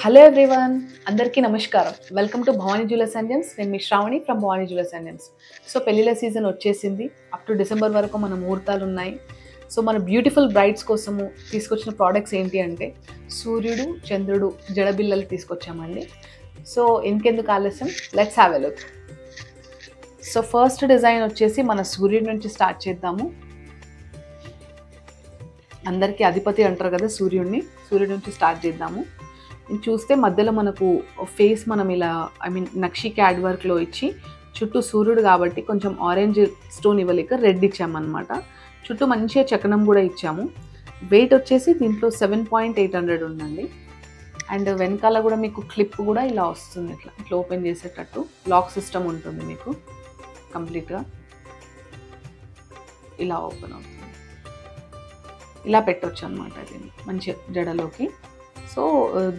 Hello everyone, అందరికీ నమస్కారం. Welcome to Bhavani jewellers and gems. నేను మీ Sravani from Bhavani jewellers and gems. So పెళ్ళిళ్ళ సీజన్ వచ్చేసింది. అప్ టు డిసెంబర్ వరకు మన ముహూర్తాలు ఉన్నాయి. సో మన బ్యూటిఫుల్ బ్రైడ్స్ కోసము తీసుకొచ్చిన ప్రోడక్ట్స్ ఏంటి అంటే సూర్యుడు, చంద్రుడు జడబిల్లలు తీసుకొచ్చామండి. సో ఇంకెందుకు ఆలస్యం, let's have a look. So first design వచ్చేసి మన సూర్యుడి నుంచి స్టార్ట్ చేద్దాము. అందరికీ అధిపతి అంటారు కదా సూర్యుడిని, సూర్యుడి నుంచి స్టార్ట్ చేద్దాము. చూస్తే మధ్యలో మనకు ఫేస్ మనం ఇలా నక్షి క్యాడ్ వర్క్లో ఇచ్చి చుట్టూ సూర్యుడు కాబట్టి కొంచెం ఆరెంజ్ స్టోన్ ఇవ్వలేక రెడ్ ఇచ్చామన్నమాట. చుట్టూ మంచిగా చకనం కూడా ఇచ్చాము. వెయిట్ వచ్చేసి దీంట్లో 7.800 ఉందండి. అండ్ వెనకాల కూడా మీకు క్లిప్ కూడా ఇలా వస్తుంది, ఇట్లా ఓపెన్ చేసేటట్టు లాక్ సిస్టమ్ ఉంటుంది. మీకు కంప్లీట్గా ఇలా ఓపెన్ అవుతుంది, ఇలా పెట్టవచ్చు అనమాట దీన్ని మంచి జడలోకి. సో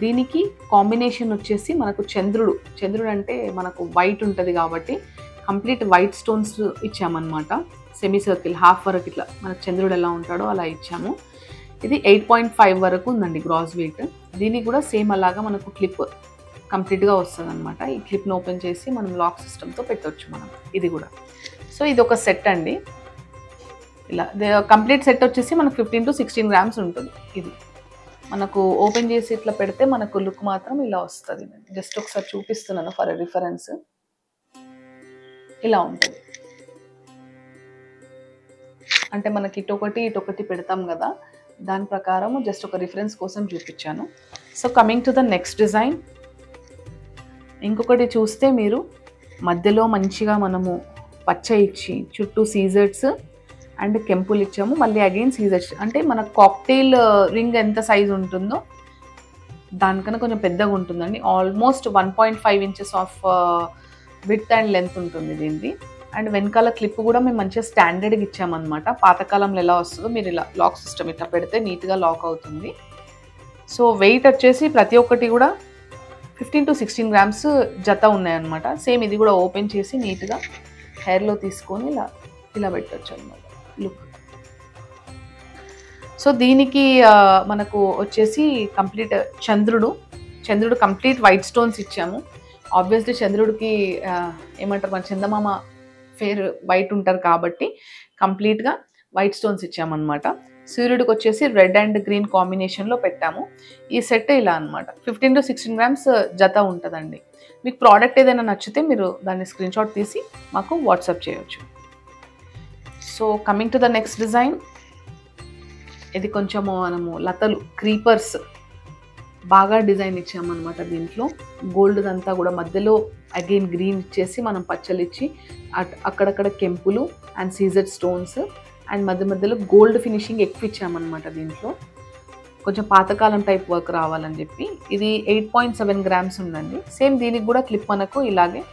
దీనికి కాంబినేషన్ వచ్చేసి మనకు చంద్రుడు అంటే మనకు వైట్ ఉంటుంది కాబట్టి కంప్లీట్ వైట్ స్టోన్స్ ఇచ్చామన్నమాట. సెమీ సర్కిల్ హాఫ్ వరకు ఇట్లా మనకు చంద్రుడు ఎలా ఉంటాడో అలా ఇచ్చాము. ఇది 8.5 వరకు ఉందండి గ్రాస్ వెయిట్. దీనికి కూడా సేమ్ అలాగా మనకు క్లిప్ కంప్లీట్గా వస్తుంది అనమాట. ఈ క్లిప్ని ఓపెన్ చేసి మనం లాక్ సిస్టమ్తో పెట్టవచ్చు మనం ఇది కూడా. సో ఇది ఒక సెట్ అండి. ఇలా కంప్లీట్ సెట్ వచ్చేసి మనకు 15 to 16 grams ఉంటుంది. ఇది మనకు ఓపెన్ చేసి ఇట్లా పెడితే మనకు లుక్ మాత్రం ఇలా వస్తుంది. జస్ట్ ఒకసారి చూపిస్తున్నాను ఫర్ రిఫరెన్స్. ఇలా ఉంటుంది, అంటే మనకి ఇటొకటి పెడతాం కదా, దాని ప్రకారం జస్ట్ ఒక రిఫరెన్స్ కోసం చూపించాను. So coming to the next design. ఇంకొకటి చూస్తే మీరు మధ్యలో మంచిగా మనము పచ్చ ఇచ్చి చుట్టూ సీజర్స్ అండ్ కెంపులు ఇచ్చాము. మళ్ళీ అగైన్ సీజర్స్, అంటే మన కాక్టైల్ రింగ్ ఎంత సైజ్ ఉంటుందో దానికన్నా కొంచెం పెద్దగా ఉంటుందండి. Almost 1.5 inches of width and length ఉంటుంది దీనిది. అండ్ వెనకాల క్లిప్ కూడా మేము మంచిగా స్టాండర్డ్గా ఇచ్చామన్నమాట. పాతకాలంలో ఎలా వస్తుందో మీరు ఇలా లాక్ సిస్టమ్ ఇట్లా పెడితే నీట్గా లాక్ అవుతుంది. సో వెయిట్ వచ్చేసి ప్రతి ఒక్కటి కూడా 15 to 16 grams జత ఉన్నాయన్నమాట. సేమ్ ఇది కూడా ఓపెన్ చేసి నీట్గా హెయిర్లో తీసుకొని ఇలా పెట్టచ్చు అన్నమాట లుక్. సో దీనికి మనకు వచ్చేసి కంప్లీట్ చంద్రుడు కంప్లీట్ వైట్ స్టోన్స్ ఇచ్చాము. ఆబ్వియస్లీ చంద్రుడికి ఏమంటారు, మన చందమామ ఫేర్ వైట్ ఉంటారు కాబట్టి కంప్లీట్గా వైట్ స్టోన్స్ ఇచ్చామన్నమాట. సూర్యుడికి వచ్చేసి రెడ్ అండ్ గ్రీన్ కాంబినేషన్లో పెట్టాము. ఈ సెట్ ఇలా అనమాట. 15 to 16 grams జత ఉంటుందండి. మీకు ప్రోడక్ట్ ఏదైనా నచ్చితే మీరు దాన్ని స్క్రీన్ షాట్ తీసి మాకు వాట్సాప్ చేయొచ్చు. So coming to the next design. ఇది కొంచెము మనము లతలు క్రీపర్స్ బాగా డిజైన్ ఇచ్చామన్నమాట. దీంట్లో గోల్డ్ అంతా కూడా మధ్యలో అగైన్ గ్రీన్ ఇచ్చేసి మనం పచ్చలు ఇచ్చి అక్కడక్కడ కెంపులు అండ్ సీజర్ స్టోన్స్ అండ్ మధ్యలో గోల్డ్ ఫినిషింగ్ ఎక్కువ ఇచ్చామన్నమాట. దీంట్లో కొంచెం పాతకాలం టైప్ వర్క్ రావాలని చెప్పి. ఇది 8.7 grams ఉందండి. సేమ్ దీనికి కూడా క్లిప్ మనకు ఇలాగే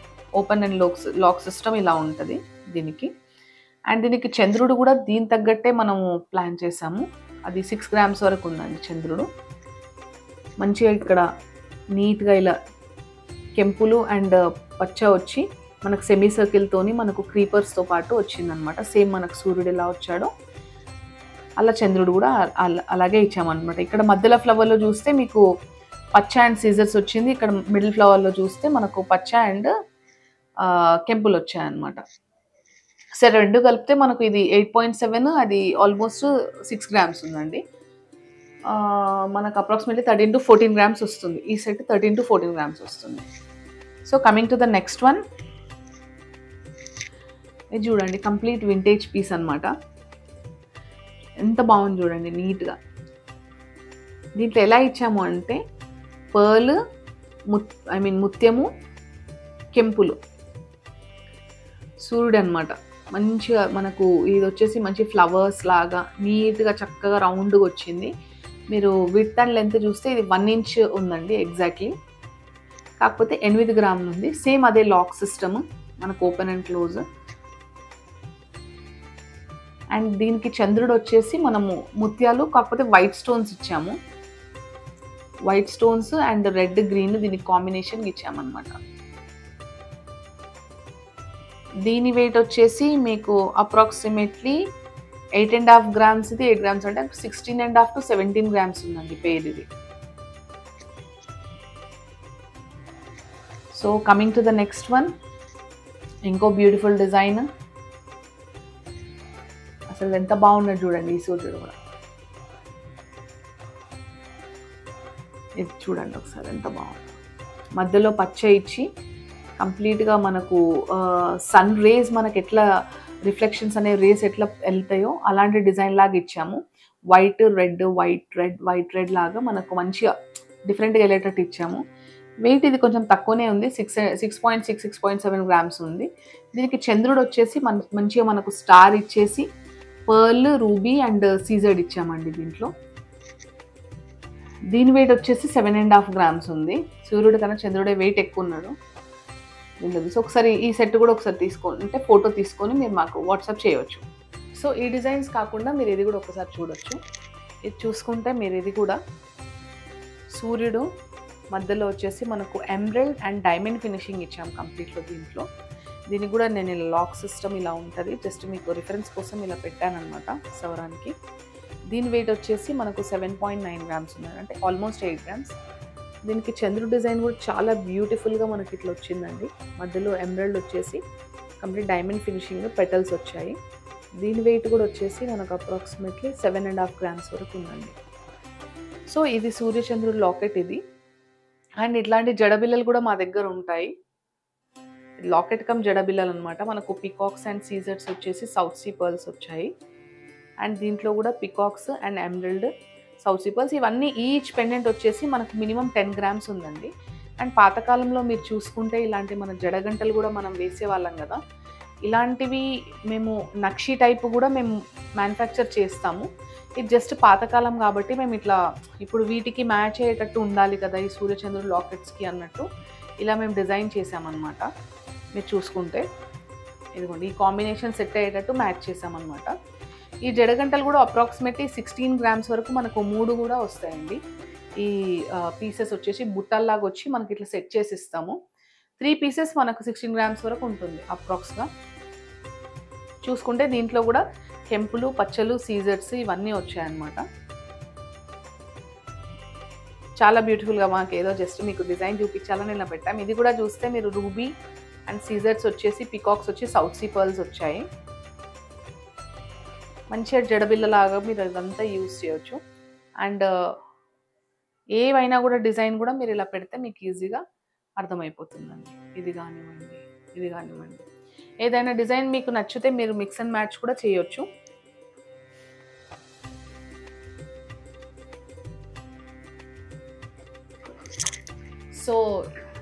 ఓపెన్ అండ్ లాక్ సిస్టమ్ ఇలా ఉంటుంది దీనికి. అండ్ దీనికి చంద్రుడు కూడా దీని తగ్గట్టే మనము ప్లాన్ చేసాము. అది 6 grams వరకు ఉందండి చంద్రుడు. మంచిగా ఇక్కడ నీట్గా ఇలా కెంపులు అండ్ పచ్చ వచ్చి మనకు సెమీ సర్కిల్తోని మనకు క్రీపర్స్తో పాటు వచ్చిందనమాట. సేమ్ మనకు సూర్యుడు ఎలా వచ్చాడో అలా చంద్రుడు కూడా అలాగే ఇచ్చామన్నమాట. ఇక్కడ మధ్యలో ఫ్లవర్లో చూస్తే మీకు పచ్చ అండ్ సీజర్స్ వచ్చింది. ఇక్కడ మిడిల్ ఫ్లవర్లో చూస్తే మనకు పచ్చ అండ్ కెంపులు వచ్చాయన్నమాట. సరే రెండు కలిపితే మనకు ఇది 8.7, అది ఆల్మోస్ట్ 6 grams ఉందండి. మనకు అప్రాక్సిమేట్లీ 13 to 14 grams వస్తుంది. ఈ సెట్ 13 to 14 grams వస్తుంది. So coming to the next one. ఇది చూడండి, కంప్లీట్ వింటేజ్ పీస్ అనమాట. ఎంత బాగుంది చూడండి నీట్గా. దీంట్లో ఎలా ఇచ్చాము అంటే పర్ల్, ముత్యము, కెంపులు, సూర్యుడు అనమాట. మంచిగా మనకు ఇది వచ్చేసి మంచి ఫ్లవర్స్ లాగా నీట్గా చక్కగా రౌండ్గా వచ్చింది. మీరు విడ్త్ అండ్ లెంత్ చూస్తే ఇది 1 inch ఉందండి ఎగ్జాక్ట్లీ. కాకపోతే 8 grams ఉంది. సేమ్ అదే లాక్ సిస్టమ్ మనకు ఓపెన్ అండ్ క్లోజ్. అండ్ దీనికి చంద్రుడు వచ్చేసి మనము ముత్యాలు కాకపోతే వైట్ స్టోన్స్ ఇచ్చాము. White stones and red green దీనికి కాంబినేషన్ ఇచ్చామన్నమాట. దీని వెయిట్ వచ్చేసి మీకు అప్రాక్సిమేట్లీ 8.5 grams. ఇది 8 grams అంటే 16.5 to 17 grams ఉందండి పేరు ఇది. So coming to the next one, ఇంకో బ్యూటిఫుల్ డిజైన్. అసలు ఎంత బాగున్నది చూడండి ఈ సూర్యుడు కూడా. ఇది చూడండి ఒకసారి ఎంత బాగుంది. మధ్యలో పచ్చ ఇచ్చి కంప్లీట్గా మనకు సన్ రేస్ మనకి ఎట్లా రిఫ్లెక్షన్స్ అనే రేస్ ఎట్లా వెళ్తాయో అలాంటి డిజైన్ లాగా ఇచ్చాము. వైట్ రెడ్ వైట్ రెడ్ లాగా మనకు మంచిగా డిఫరెంట్గా వెళ్ళేటట్టు ఇచ్చాము. వెయిట్ ఇది కొంచెం తక్కువనే ఉంది, 6.7 గ్రామ్స్ ఉంది. దీనికి చంద్రుడు వచ్చేసి మంచిగా మనకు స్టార్ ఇచ్చేసి పర్ల్, రూబీ అండ్ సీజర్డ్ ఇచ్చామండి దీంట్లో. దీని వెయిట్ వచ్చేసి 7.5 గ్రామ్స్ ఉంది. సూర్యుడు కన్నా చంద్రుడే వెయిట్ ఎక్కువ ఉన్నాడు దీంట్లో. సో ఒకసారి ఈ సెట్ కూడా ఒకసారి తీసుకొని అంటే ఫోటో తీసుకొని మీరు మాకు వాట్సాప్ చేయవచ్చు. సో ఈ డిజైన్స్ కాకుండా మీరు ఇది కూడా ఒకసారి చూడొచ్చు. ఇది చూసుకుంటే మీరు ఇది కూడా సూర్యుడు మధ్యలో వచ్చేసి మనకు ఎమరల్డ్ అండ్ డైమండ్ ఫినిషింగ్ ఇచ్చాము కంప్లీట్లో దీంట్లో. దీనికి కూడా నేను ఇలా లాక్ సిస్టమ్ ఇలా ఉంటుంది, జస్ట్ మీకు రిఫరెన్స్ కోసం ఇలా పెట్టానమాట సవరానికి. దీని వెయిట్ వచ్చేసి మనకు 7.9 గ్రామ్స్ ఉన్నాయి, అంటే ఆల్మోస్ట్ 8 గ్రామ్స్. దీనికి చంద్రుడు డిజైన్ కూడా చాలా బ్యూటిఫుల్గా మనకి ఇట్లా వచ్చిందండి. మధ్యలో ఎమరల్డ్ వచ్చేసి కంప్లీట్ డైమండ్ ఫినిషింగ్ పెటల్స్ వచ్చాయి. దీని వెయిట్ కూడా వచ్చేసి మనకు అప్రాక్సిమేట్లీ 7.5 గ్రామ్స్ వరకు ఉందండి. సో ఇది సూర్యచంద్రుడు లాకెట్ ఇది. అండ్ ఇట్లాంటి జడబిల్లలు కూడా మా దగ్గర ఉంటాయి. లాకెట్ కమ్ జడబిల్లలు అనమాట. మనకు పికాక్స్ అండ్ సీజర్స్ వచ్చేసి సౌత్ సీ పర్ల్స్ వచ్చాయి. అండ్ దీంట్లో కూడా peacocks and emerald, south sea pearls ఇవన్నీ ఈచ్ పెండెంట్ వచ్చేసి మనకు మినిమం 10 గ్రామ్స్ ఉందండి. అండ్ పాతకాలంలో మీరు చూసుకుంటే ఇలాంటి మన జడగంటలు కూడా మనం వేసేవాళ్ళం కదా. ఇలాంటివి మేము నక్షి టైప్ కూడా మేము మ్యానుఫ్యాక్చర్ చేస్తాము. ఇది జస్ట్ పాతకాలం కాబట్టి మేము ఇట్లా ఇప్పుడు వీటికి మ్యాచ్ అయ్యేటట్టు ఉండాలి కదా ఈ సూర్యచంద్రుడు లాకెట్స్కి అన్నట్టు ఇలా మేము డిజైన్ చేసామన్నమాట. మీరు చూసుకుంటే ఇదిగోండి ఈ కాంబినేషన్ సెట్ అయ్యేటట్టు మ్యాచ్ చేసామన్నమాట. ఈ జడగంటలు కూడా అప్రాక్సిమేట్లీ 16 గ్రామ్స్ వరకు మనకు 3 కూడా వస్తాయండి. ఈ పీసెస్ వచ్చేసి బుట్టల్లాగా వచ్చి మనకి ఇట్లా సెట్ చేసి ఇస్తాము. 3 పీసెస్ మనకు 16 గ్రామ్స్ వరకు ఉంటుంది అప్రాక్స్గా. చూసుకుంటే దీంట్లో కూడా కెంపులు, పచ్చలు, సీజర్స్ ఇవన్నీ వచ్చాయన్నమాట. చాలా బ్యూటిఫుల్గా మాకు ఏదో జస్ట్ మీకు డిజైన్ చూపించాలని ఇలా పెట్టాము. ఇది కూడా చూస్తే మీరు రూబీ అండ్ సీజర్స్ వచ్చేసి పికాక్స్ వచ్చి సౌత్ సీ పర్ల్స్ వచ్చాయి. మంచిగా జడబిల్లలాగా మీరు అదంతా యూజ్ చేయొచ్చు. అండ్ ఏవైనా కూడా డిజైన్ కూడా మీరు ఇలా పెడితే మీకు ఈజీగా అర్థమైపోతుందండి. ఇది కానివ్వండి ఏదైనా డిజైన్ మీకు నచ్చితే మీరు మిక్స్ అండ్ మ్యాచ్ కూడా చేయొచ్చు. సో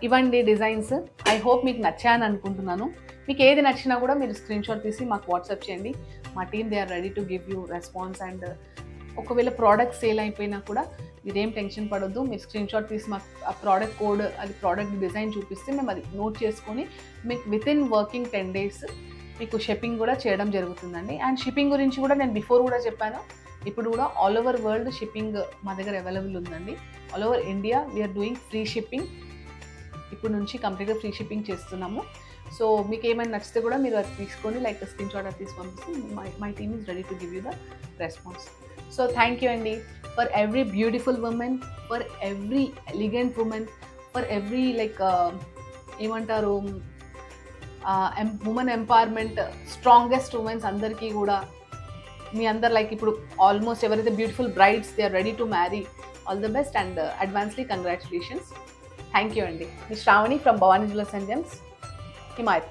ఇవండి డిజైన్స్. ఐ హోప్ మీకు నచ్చాయని అనుకుంటున్నాను. మీకు ఏది నచ్చినా కూడా మీరు స్క్రీన్ షాట్ తీసి మాకు వాట్సాప్ చేయండి. మా team they are ready to give you response. And ఒకవేళ ప్రోడక్ట్ సేల్ అయిపోయినా కూడా మీరేం టెన్షన్ పడొద్దు. మీరు స్క్రీన్ షాట్ తీసి మాకు ఆ ప్రోడక్ట్ కోడ్, అది ప్రోడక్ట్ డిజైన్ చూపిస్తే మేము అది నోట్ చేసుకొని మీకు వితిన్ వర్కింగ్ 10 days మీకు షిప్పింగ్ కూడా చేయడం జరుగుతుందండి. అండ్ షిప్పింగ్ గురించి కూడా నేను బిఫోర్ కూడా చెప్పాను, ఇప్పుడు కూడా ఆల్ ఓవర్ వరల్డ్ షిప్పింగ్ మా దగ్గర అవైలబుల్ ఉందండి. All over India we are doing free shipping. ఇప్పుడు నుంచి కంప్లీట్గా ఫ్రీ షిప్పింగ్ చేస్తున్నాము. సో మీకు ఏమైనా నచ్చితే కూడా మీరు అది తీసుకొని లైక్ స్క్రీన్ షాట్ అది తీసి పంపిస్తే my team is ready to give you the response. So thank you అండి for every beautiful women, for every elegant women, for every like ఏమంటారు ఉమెన్ ఎంపవర్మెంట్, స్ట్రాంగెస్ట్ ఉమెన్స్ అందరికీ కూడా మీ అందరు లైక్ ఇప్పుడు ఆల్మోస్ట్ ఎవరైతే beautiful brides they are ready to marry, all the best and advancely congratulations. Thank you అండి. మీ Sravani from Bhavani jewellers and gems, Himayat.